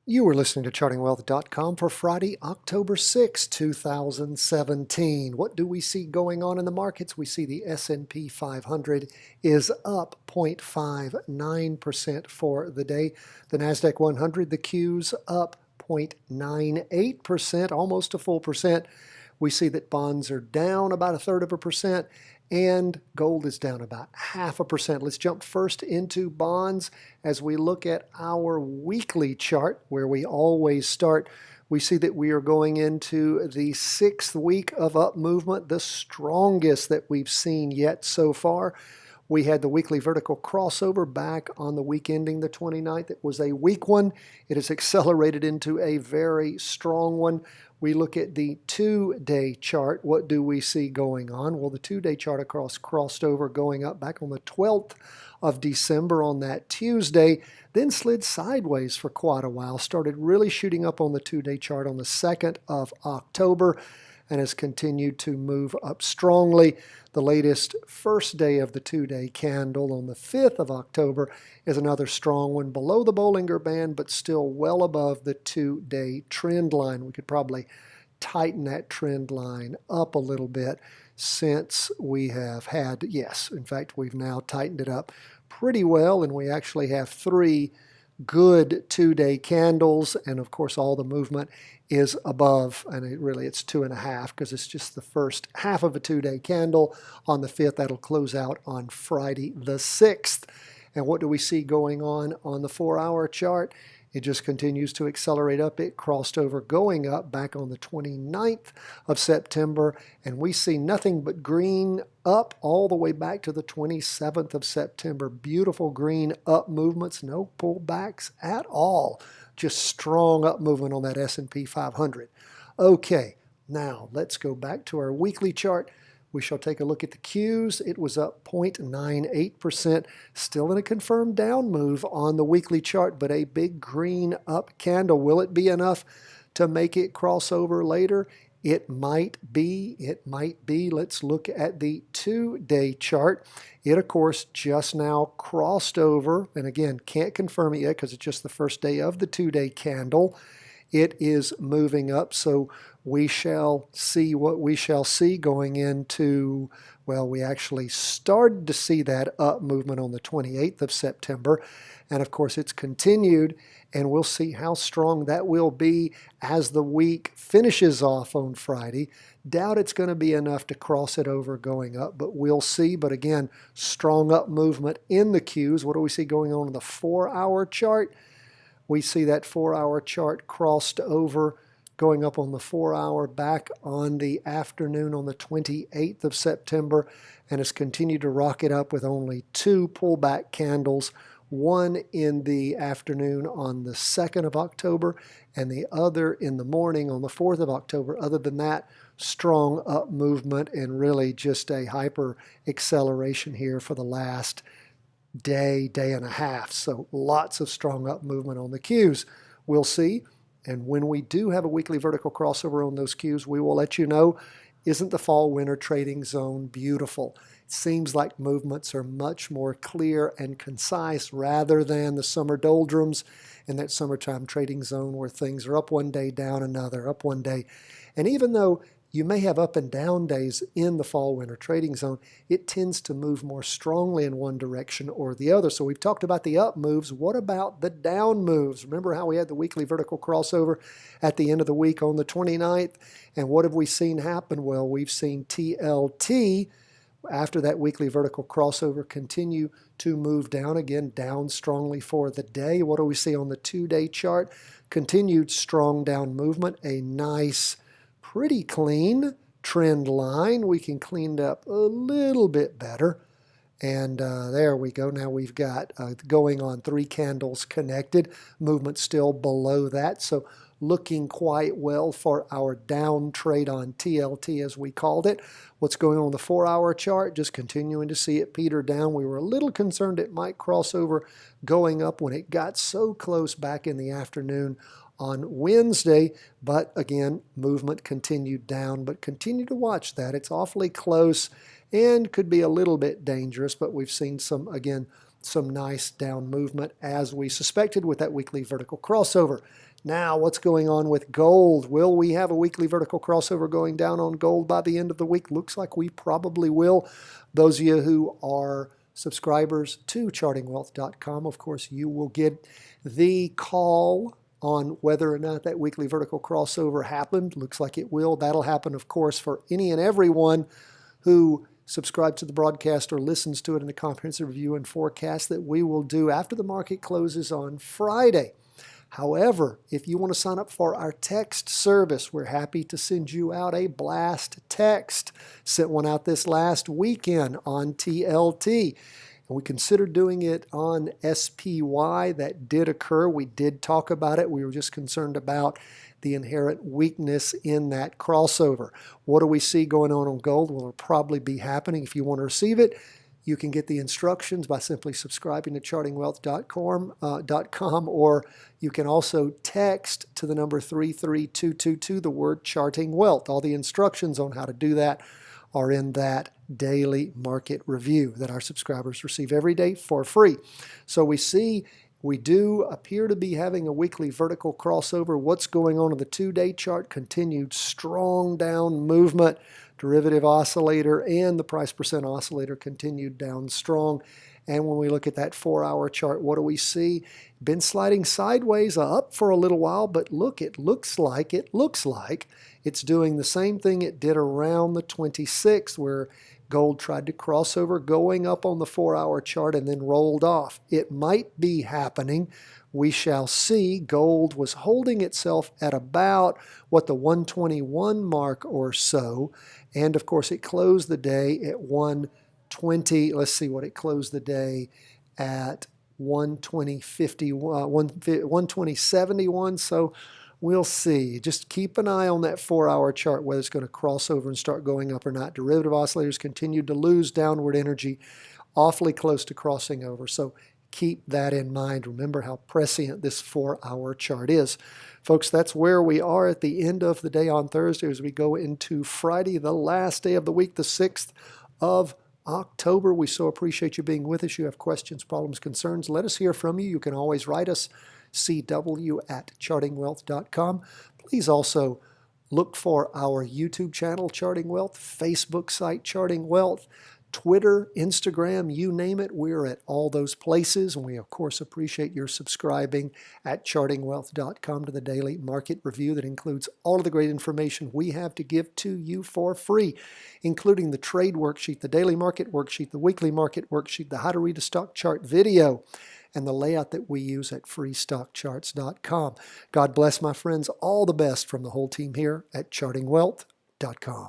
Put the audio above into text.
You were listening to chartingwealth.com for Friday, October 6, 2017. What do we see going on in the markets? We see the S&P 500 is up 0.59% for the day. The NASDAQ 100, the Q's up 0.98%, almost a full percent. We see that bonds are down about 1/3%, and gold is down about 0.5%. Let's jump first into bonds as we look at our weekly chart where we always start. We see that we are going into the 6th week of up movement, the strongest that we've seen yet so far. We had the weekly vertical crossover back on the week ending the 29th. It was a weak one. It has accelerated into a very strong one. We look at the 2-day chart. What do we see going on? Well, the 2-day chart crossed over going up back on the 12th of December on that Tuesday, then slid sideways for quite a while, started really shooting up on the 2-day chart on the 2nd of October, and has continued to move up strongly. The latest first day of the 2-day candle on the 5th of October is another strong one below the Bollinger Band, but still well above the 2-day trend line. We could probably tighten that trend line up a little bit since we have had, yes, in fact, we've now tightened it up pretty well, and we actually have 3 good 2-day candles, and of course all the movement is above, and it's 2.5 because it's just the first half of a 2-day candle. On the 5th, that'll close out on Friday the 6th. And what do we see going on the 4-hour chart? It just continues to accelerate up. It crossed over going up back on the 29th of September, and we see nothing but green up all the way back to the 27th of September. Beautiful green up movements, no pullbacks at all. Just strong up movement on that S&P 500. Okay, now let's go back to our weekly chart. We shall take a look at the Qs. It was up 0.98%, still in a confirmed down move on the weekly chart, but a big green up candle. Will it be enough to make it cross over later? It might be. It might be. Let's look at the 2-day chart. It, of course, just now crossed over, and again, can't confirm it yet because it's just the first day of the 2-day candle. It is moving up, so we shall see what we shall see going into, well, we actually started to see that up movement on the 28th of September, and of course it's continued, and we'll see how strong that will be as the week finishes off on Friday. Doubt it's going to be enough to cross it over going up, but we'll see. But again, strong up movement in the Qs. What do we see going on in the 4-hour chart? We see that 4-hour chart crossed over going up on the 4-hour back on the afternoon on the 28th of September, and has continued to rocket up with only 2 pullback candles, one in the afternoon on the 2nd of October and the other in the morning on the 4th of October. Other than that, strong up movement and really just a hyper acceleration here for the last day and a half. So lots of strong up movement on the Qs. We'll see. And when we do have a weekly vertical crossover on those Qs, we will let you know. Isn't the fall-winter trading zone beautiful? It seems like movements are much more clear and concise rather than the summer doldrums in that summertime trading zone where things are up one day, down another, up one day. And even though you may have up and down days in the fall-winter trading zone, it tends to move more strongly in one direction or the other. So we've talked about the up moves. What about the down moves? Remember how we had the weekly vertical crossover at the end of the week on the 29th? And what have we seen happen? Well, we've seen TLT, after that weekly vertical crossover, continue to move down again, down strongly for the day. What do we see on the 2-day chart? Continued strong down movement, a nice, pretty clean trend line. We can clean it up a little bit better. And there we go. Now we've got going on 3 candles connected. Movement still below that. So looking quite well for our down trade on TLT, as we called it. What's going on the 4-hour chart? Just continuing to see it peter down. We were a little concerned it might cross over going up when it got so close back in the afternoon on Wednesday, but again, movement continued down, but continue to watch that. It's awfully close and could be a little bit dangerous, but we've seen some, again, some nice down movement as we suspected with that weekly vertical crossover. Now, what's going on with gold? Will we have a weekly vertical crossover going down on gold by the end of the week? Looks like we probably will. Those of you who are subscribers to chartingwealth.com, of course, you will get the call on whether or not that weekly vertical crossover happened. Looks like it will. That'll happen, of course, for any and everyone who subscribes to the broadcast or listens to it in the comprehensive review and forecast that we will do after the market closes on Friday. However, if you want to sign up for our text service, we're happy to send you out a blast text. Sent one out this last weekend on TLT. And we considered doing it on SPY. That did occur. We did talk about it. We were just concerned about the inherent weakness in that crossover. What do we see going on gold? Well, it'll probably be happening. If you want to receive it, you can get the instructions by simply subscribing to chartingwealth.com, or you can also text to the number 33222 the word Charting Wealth. All the instructions on how to do that are in that daily market review that our subscribers receive every day for free. So we see we do appear to be having a weekly vertical crossover. What's going on in the 2-day chart? Continued strong down movement. Derivative oscillator and the price percent oscillator continued down strong. And when we look at that 4-hour chart, what do we see? Been sliding sideways up for a little while, but look, it looks like it's doing the same thing it did around the 26th, where gold tried to cross over going up on the 4-hour chart and then rolled off. It might be happening. We shall see. Gold was holding itself at about what the 121 mark or so. And of course, it closed the day at 120. Let's see what it closed the day at 120.71. So we'll see. Just keep an eye on that 4-hour chart, whether it's going to cross over and start going up or not. Derivative oscillators continued to lose downward energy, awfully close to crossing over. So keep that in mind. Remember how prescient this 4-hour chart is. Folks, that's where we are at the end of the day on Thursday as we go into Friday, the last day of the week, the 6th of October. We so appreciate you being with us. You have questions, problems, concerns, let us hear from you. You can always write us, cw@chartingwealth.com. Please also look for our YouTube channel, Charting Wealth, Facebook site, Charting Wealth, Twitter, Instagram, you name it. We're at all those places. And we, of course, appreciate your subscribing at chartingwealth.com to the daily market review that includes all of the great information we have to give to you for free, including the trade worksheet, the daily market worksheet, the weekly market worksheet, the how to read a stock chart video, and the layout that we use at freestockcharts.com. God bless, my friends. All the best from the whole team here at chartingwealth.com.